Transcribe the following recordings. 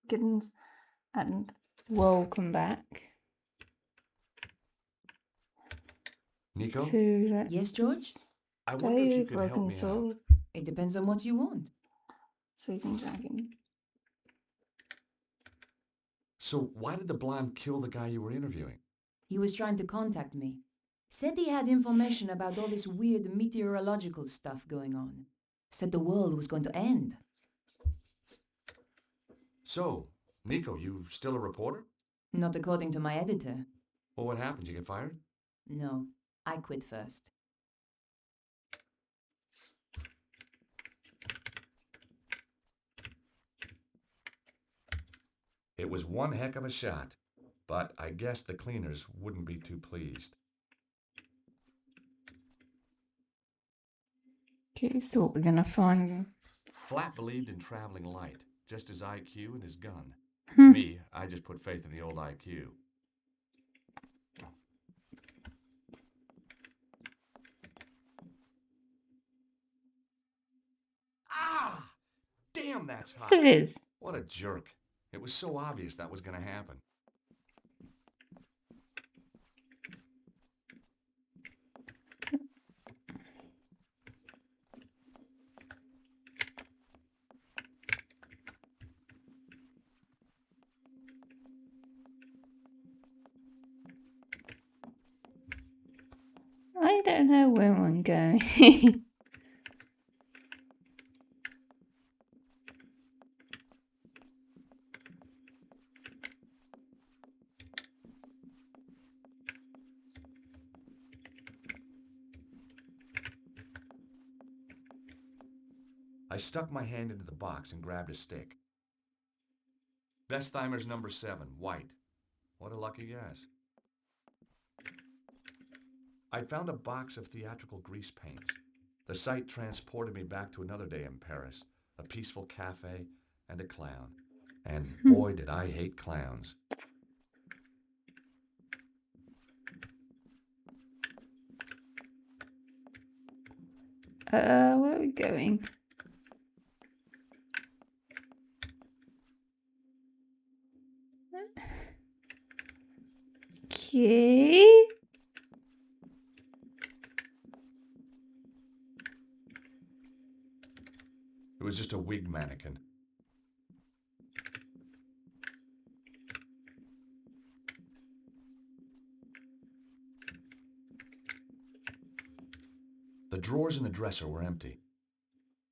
Kittens, and welcome back Nico? to Yes, George? I wonder if you could help Broken me out. Sword, It depends on what you want. Sleeping Dragon. So why did the blonde kill the guy you were interviewing? He was trying to contact me. Said he had information about all this weird meteorological stuff going on. Said the world was going to end. So, Nico, you still a reporter? Not according to my editor. Well, what happened? You get fired? No, I quit first. It was one heck of a shot, but I guess the cleaners wouldn't be too pleased. Okay, so what we're gonna find. Flat believed in traveling light, just his IQ and his gun. Hmm. Me, I just put faith in the old IQ. Ah! Damn, that's Yes, hot. it is. What a jerk. It was so obvious that was gonna happen. I don't know where I'm going. I stuck my hand into the box and grabbed a stick. Bestheimer's number 7, white. What a lucky guess. I'd found a box of theatrical grease paints. The sight transported me back to another day in Paris, a peaceful cafe, and a clown. And boy, did I hate clowns. Where are we going? Okay. It was just a wig mannequin. The drawers in the dresser were empty.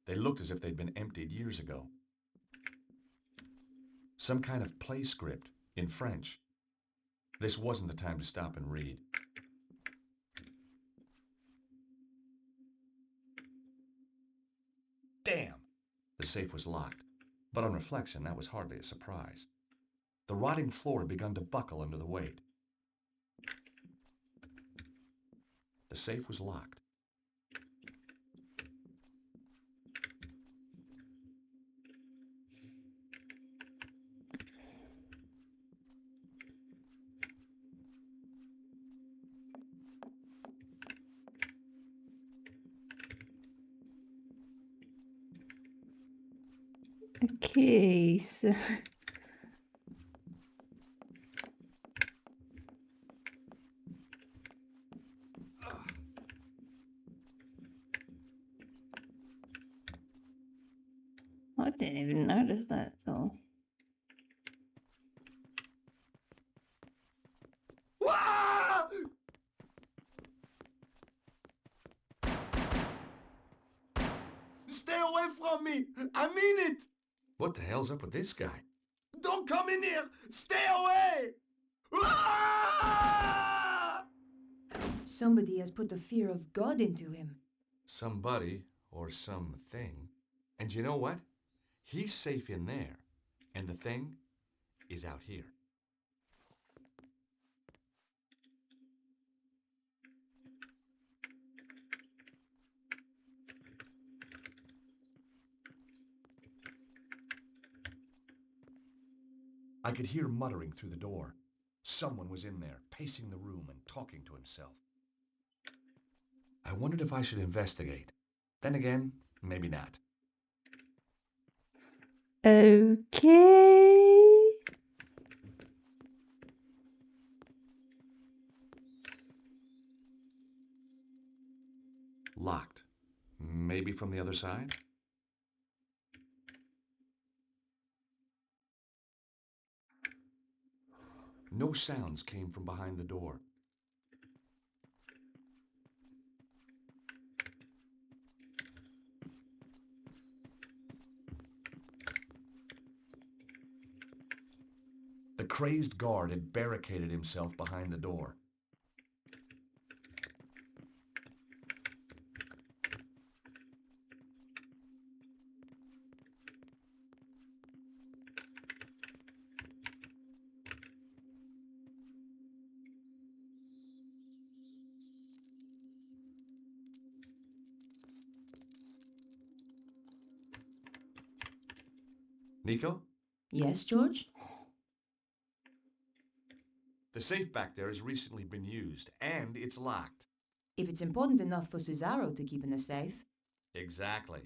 They looked as if they'd been emptied years ago. Some kind of play script in French. This wasn't the time to stop and read. Damn! The safe was locked, but on reflection, that was hardly a surprise. The rotting floor had begun to buckle under the weight. The safe was locked. Okay, so. I didn't even notice that at all. Ah! Stay away from me! I mean it! What the hell's up with this guy? Don't come in here! Stay away! Ah! Somebody has put the fear of God into him. Somebody or something. And you know what? He's safe in there. And the thing is out here. I could hear muttering through the door. Someone was in there, pacing the room and talking to himself. I wondered if I should investigate. Then again, maybe not. Okay. the other side? No sounds came from behind the door. The crazed guard had barricaded himself behind the door. Nico? Yes, George? The safe back there has recently been used, and it's locked. If it's important enough for Cesaro to keep in a safe. Exactly.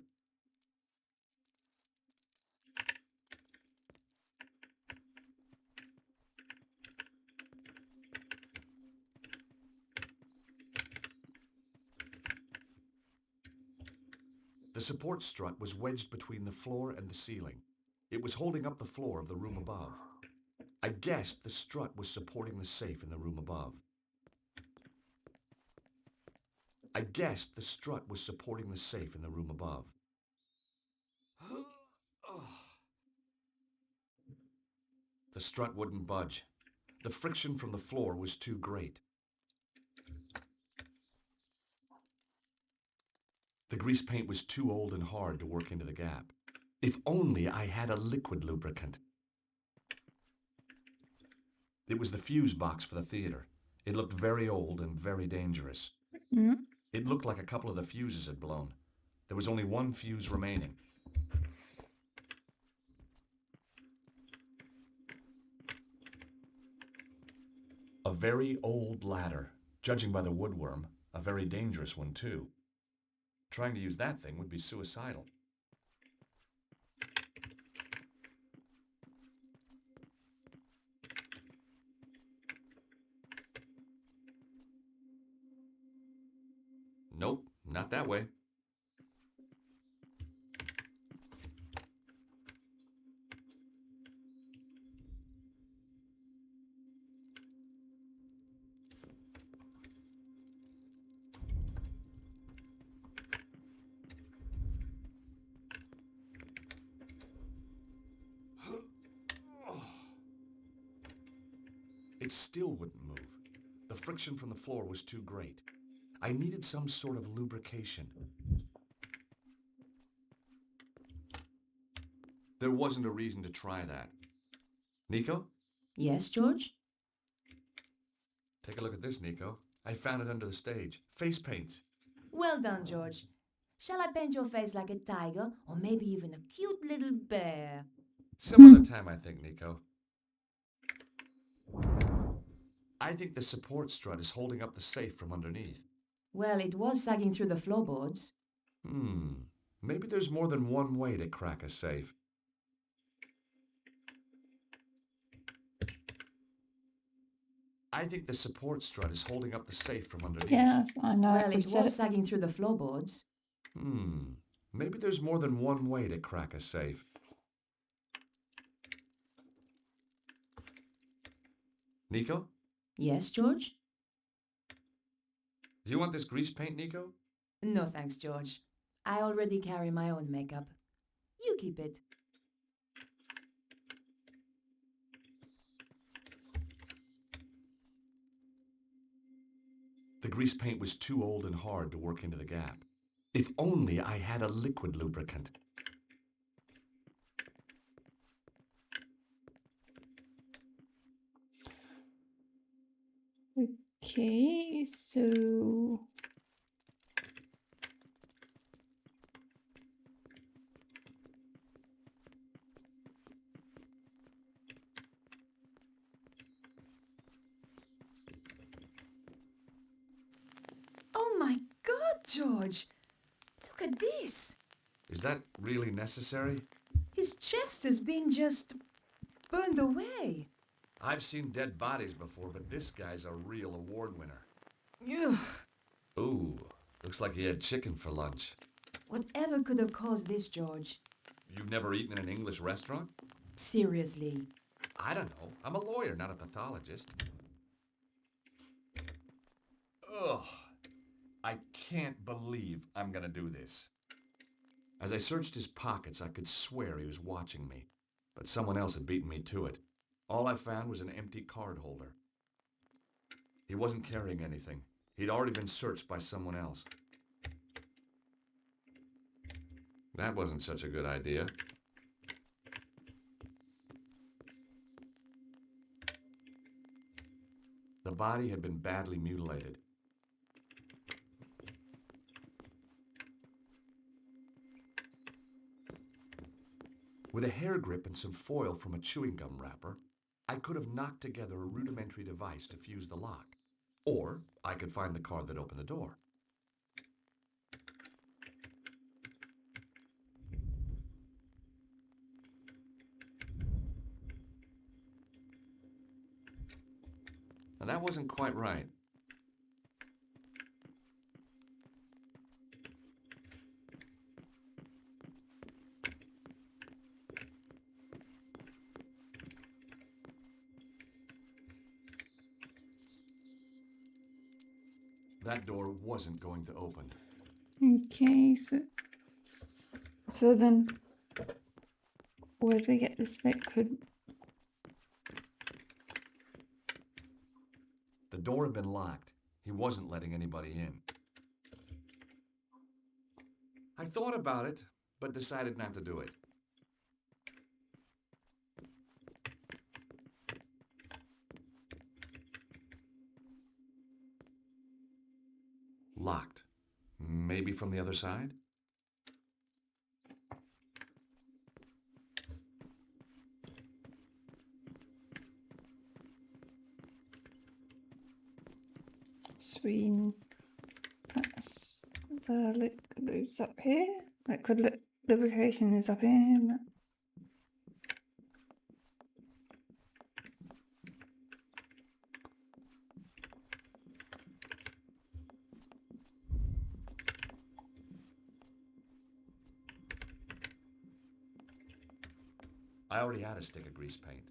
The support strut was wedged between the floor and the ceiling. It was holding up the floor of the room above. I guessed the strut was supporting the safe in the room above. I guessed the strut was supporting the safe in the room above. The strut wouldn't budge. The friction from the floor was too great. The grease paint was too old and hard to work into the gap. If only I had a liquid lubricant. It was the fuse box for the theater. It looked very old and very dangerous. Mm. It looked like a couple of the fuses had blown. There was only one fuse remaining. A very old ladder. Judging by the woodworm, a very dangerous one too. Trying to use that thing would be suicidal. Nope, not that way. It still wouldn't move. The friction from the floor was too great. I needed some sort of lubrication. There wasn't a reason to try that. Nico? Yes, George? Take a look at this, Nico. I found it under the stage. Face paint. Well done, George. Shall I paint your face like a tiger, or maybe even a cute little bear? Some other time, I think, Nico. I think the support strut is holding up the safe from underneath. Well, it was sagging through the floorboards. Maybe there's more than one way to crack a safe. I think the support strut is holding up the safe from underneath. Yes, I know. Well, We've it said was it. sagging through the floorboards. Maybe there's more than one way to crack a safe. Nico? Yes, George? Do you want this grease paint, Nico? No thanks, George. I already carry my own makeup. You keep it. The grease paint was too old and hard to work into the gap. If only I had a liquid lubricant. Okay, so Oh my God, George! Look at this! Is that really necessary? His chest is being just burned away. I've seen dead bodies before, but this guy's a real award winner. Ugh. Ooh, looks like he had chicken for lunch. Whatever could have caused this, George? You've never eaten in an English restaurant? Seriously. I don't know. I'm a lawyer, not a pathologist. Ugh. I can't believe I'm gonna do this. As I searched his pockets, I could swear he was watching me, but someone else had beaten me to it. All I found was an empty card holder. He wasn't carrying anything. He'd already been searched by someone else. That wasn't such a good idea. The body had been badly mutilated. With a hair grip and some foil from a chewing gum wrapper, I could have knocked together a rudimentary device to fuse the lock. Or I could find the card that opened the door. Now that wasn't quite right. That door wasn't going to open. Okay, so then where do we get this liquid? The door had been locked. He wasn't letting anybody in. I thought about it, but decided not to do it. Locked. Maybe from the other side? Sween. That's the liquid's up here. Liquid lubrication is up here. I already had a stick of grease paint.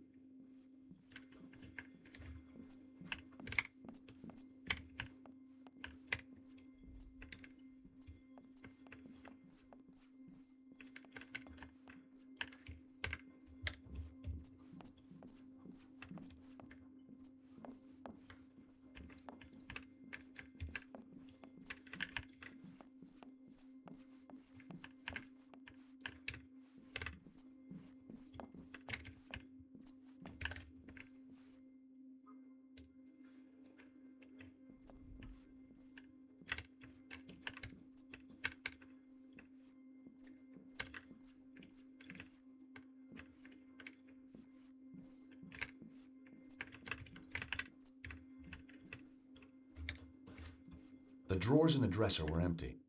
The drawers in the dresser were empty.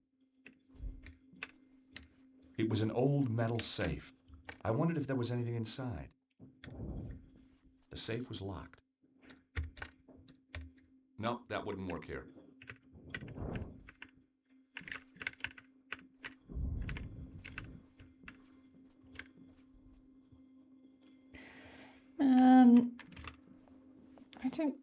It was an old metal safe. I wondered if there was anything inside. The safe was locked. Nope, that wouldn't work here. I don't.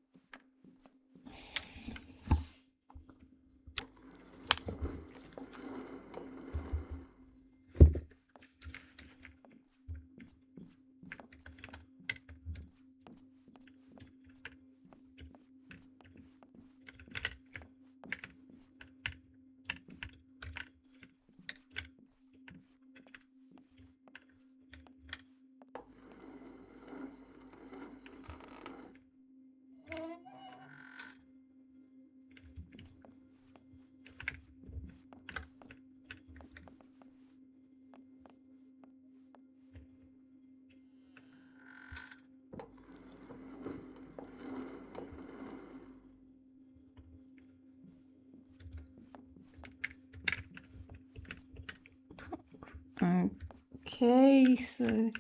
Okay, so I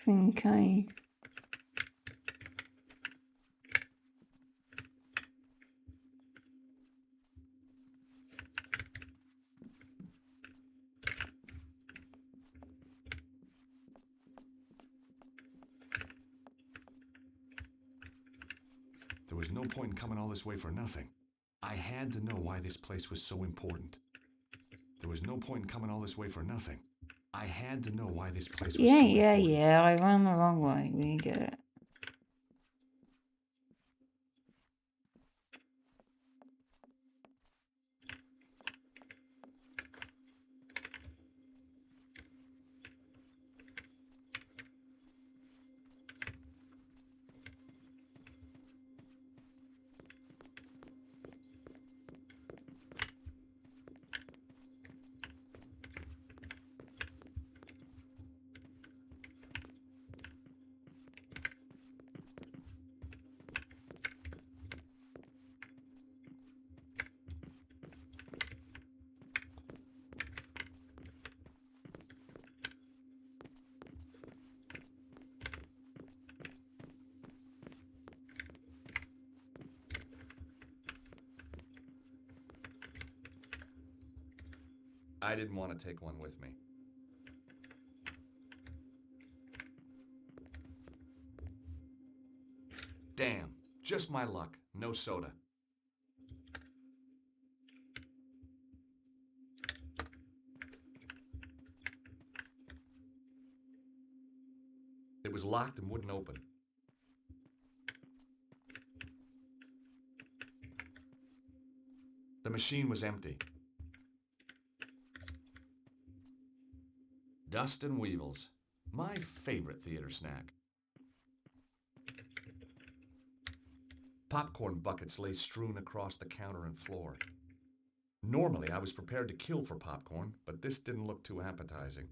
think I There was no point in coming all this way for nothing. I had to know why this place was so important. There was no point in coming all this way for nothing. I had to know why this place was so important. Yeah, I ran the wrong way. We get it. I didn't want to take one with me. Damn, just my luck. No soda. It was locked and wouldn't open. The machine was empty. Dust and Weevils, my favorite theater snack. Popcorn buckets lay strewn across the counter and floor. Normally, I was prepared to kill for popcorn, but this didn't look too appetizing.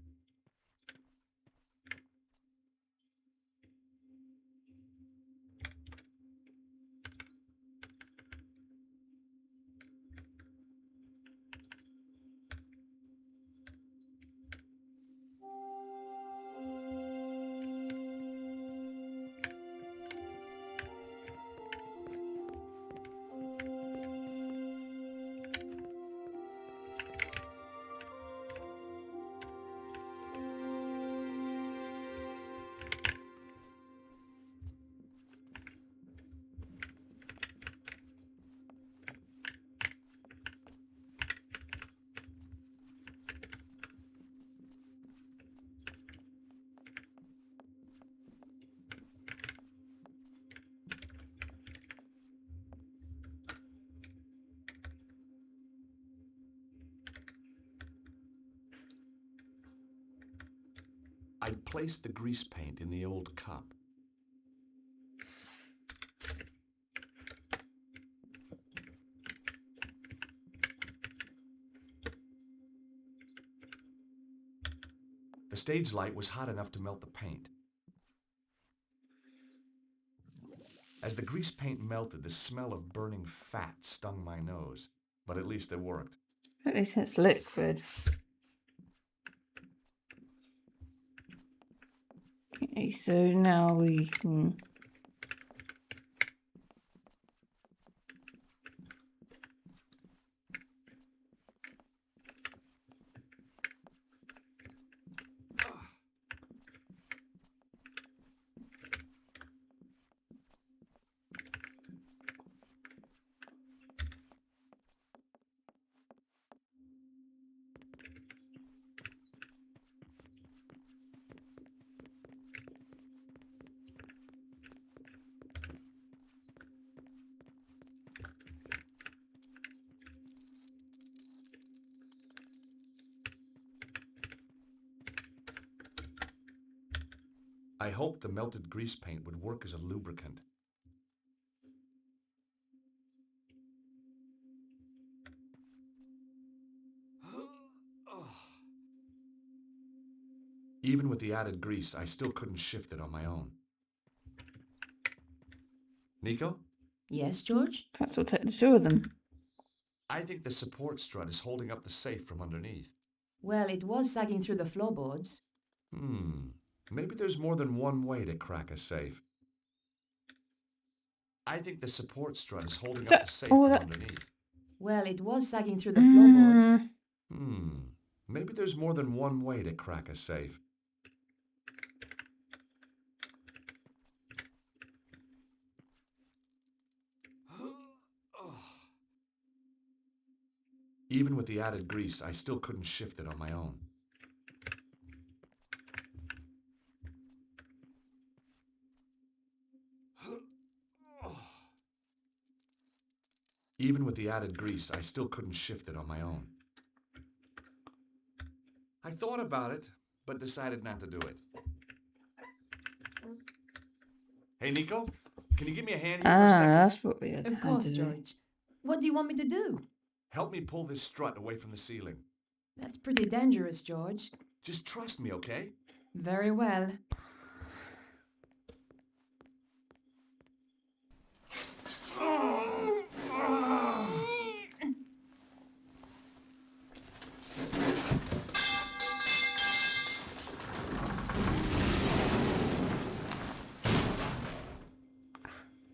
I'd placed the grease paint in the old cup. The stage light was hot enough to melt the paint. As the grease paint melted, the smell of burning fat stung my nose, but at least it worked. At least it's liquid. Okay, so now we can... I hoped the melted grease paint would work as a lubricant. Even with the added grease, I still couldn't shift it on my own. Nico? Yes, George? Perhaps we'll take the two of them. I think the support strut is holding up the safe from underneath. Well, it was sagging through the floorboards. Maybe there's more than one way to crack a safe. I think the support strut is holding up the safe from underneath. Well, it was sagging through the floorboards. Maybe there's more than one way to crack a safe. Even with the added grease, I still couldn't shift it on my own. Even with the added grease, I still couldn't shift it on my own. I thought about it, but decided not to do it. Hey, Nico, can you give me a hand here for a second? That's what we had Of to course, do. George. What do you want me to do? Help me pull this strut away from the ceiling. That's pretty dangerous, George. Just trust me, okay? Very well.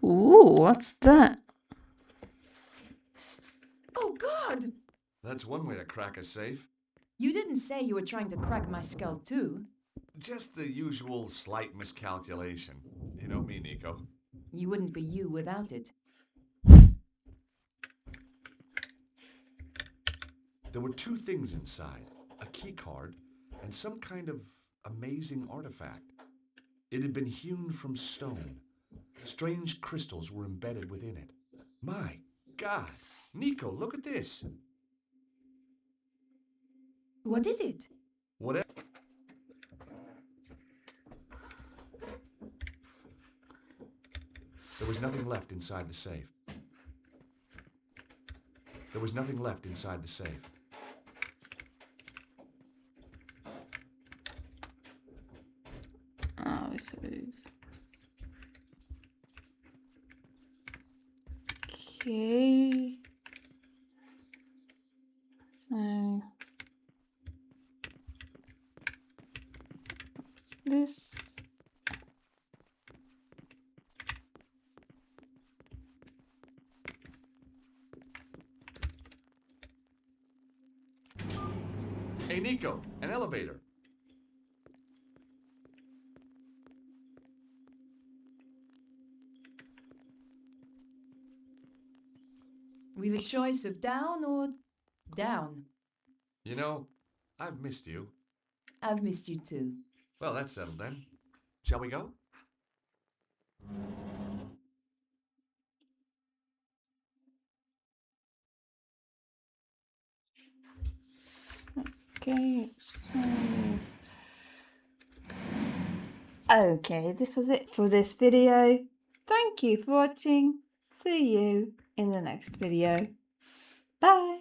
Ooh, what's that? Oh, God! That's one way to crack a safe. You didn't say you were trying to crack my skull, too. Just the usual slight miscalculation. You know me, Nico. You wouldn't be you without it. There were two things inside, a key card and some kind of amazing artifact. It had been hewn from stone. Strange crystals were embedded within it. My God! Nico, look at this! What is it? Whatever. There was nothing left inside the safe. There was nothing left inside the safe. Oh, so... Okay. So... This... Hey, Nico, an elevator. With a choice of down or down. You know, I've missed you. I've missed you too. Well, that's settled then. Shall we go? Okay, so... Okay, this was it for this video. Thank you for watching. See you in the next video. Bye.